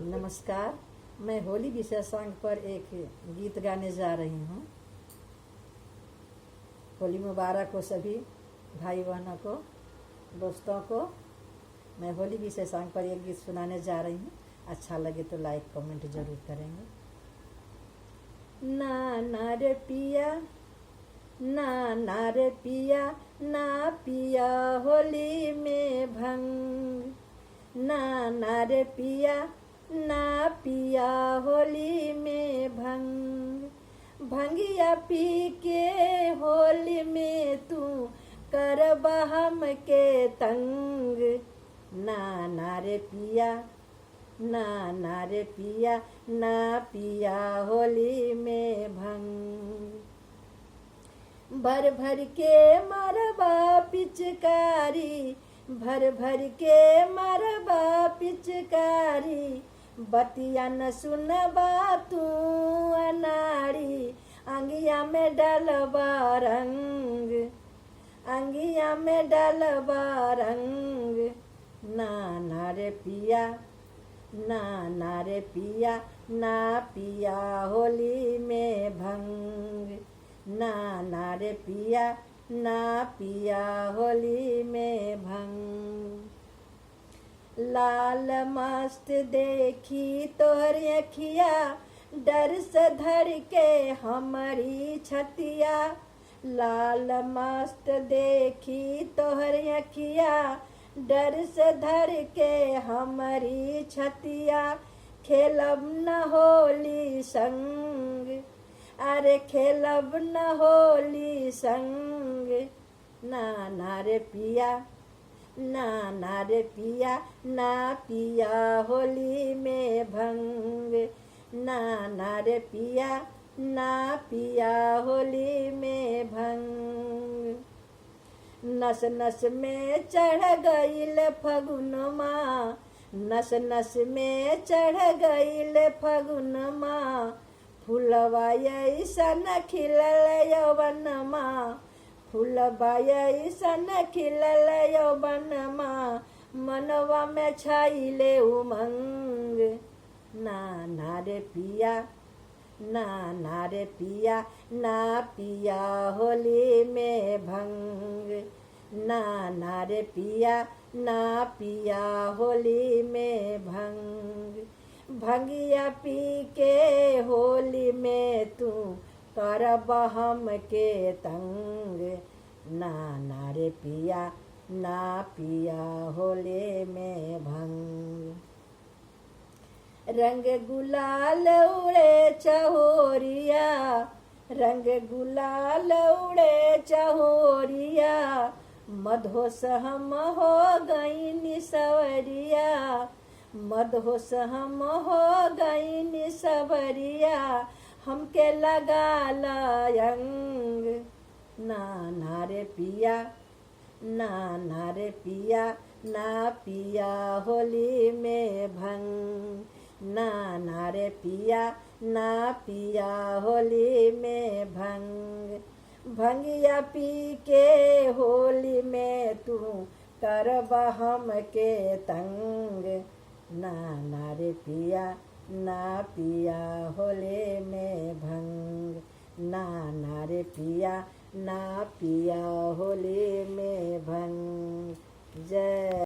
नमस्कार, मैं होली विषय सॉन्ग पर एक गीत गाने जा रही हूँ। होली मुबारक हो सभी भाई बहनों को, दोस्तों को। मैं होली विषय सॉन्ग पर एक गीत सुनाने जा रही हूँ। अच्छा लगे तो लाइक कमेंट जरूर करेंगे। ना ना रे पिया, ना ना रे पिया, ना पिया होली में भंग। ना ना रे पिया, ना पिया होली में भंग। भंगिया पी के होली में तू करबा हम के तंग। ना ना रे पिया, ना ना रे पिया, ना पिया होली में भंग। भर भर के मरबा पिचकारी, भर भर के मरबा पिचकारी। बतिया न सुनबा तू अनाड़ी, अंगिया में डालबा रंग, अंगिया में डालबा रंग। ना ना रे पिया, ना ना रे पिया, ना पिया होली में भंग। ना ना रे पिया, ना पिया होली में भंग। लाल मस्त देखी तोहर अखिया, डर से धर के हमारी छतिया। लाल मस्त देखी तोहर अखिया, डर से धर के हमारी छतिया। खेलब न होली संग, अरे खेलब न होली संग। ना ना रे पिया, ना ना रे पिया, ना पिया होली में भंग। ना ना रे पिया, ना पिया होली में भंग। नस नस में चढ़ गईल फगुनमा, नस नस में चढ़ गईल फगुनमा। फूलवा ऐसन खिलल यौवनमा, फूलवा ऐसन खिलल यौवनमा। मनवा में छाइले उमंग। ना ना रे पिया, ना ना रे पिया, ना पिया होली में भंग। ना ना रे पिया, ना पिया होली में भंग। भंगिया पी के होली में तू करबा हम के तंग। ना ना रे पिया, ना पिया होली में भंग। रंग गुलाल उड़े चहोरिया, रंग गुलाल उड़े चहोरिया। मधोस हम हो गई निसवरिया, मधोस हम हो गई निसवरिया। हमके लगा लयंग। ना ना रे पिया, ना ना रे पिया, ना पिया होली में भंग। ना ना रे पिया, ना पिया होली में भंग। भंगिया पी के होली में तू करबा हम के तंग। ना ना रे पिया, ना पिया होली में भंग। ना ना रे पिया, ना पिया होली में भंग। जय।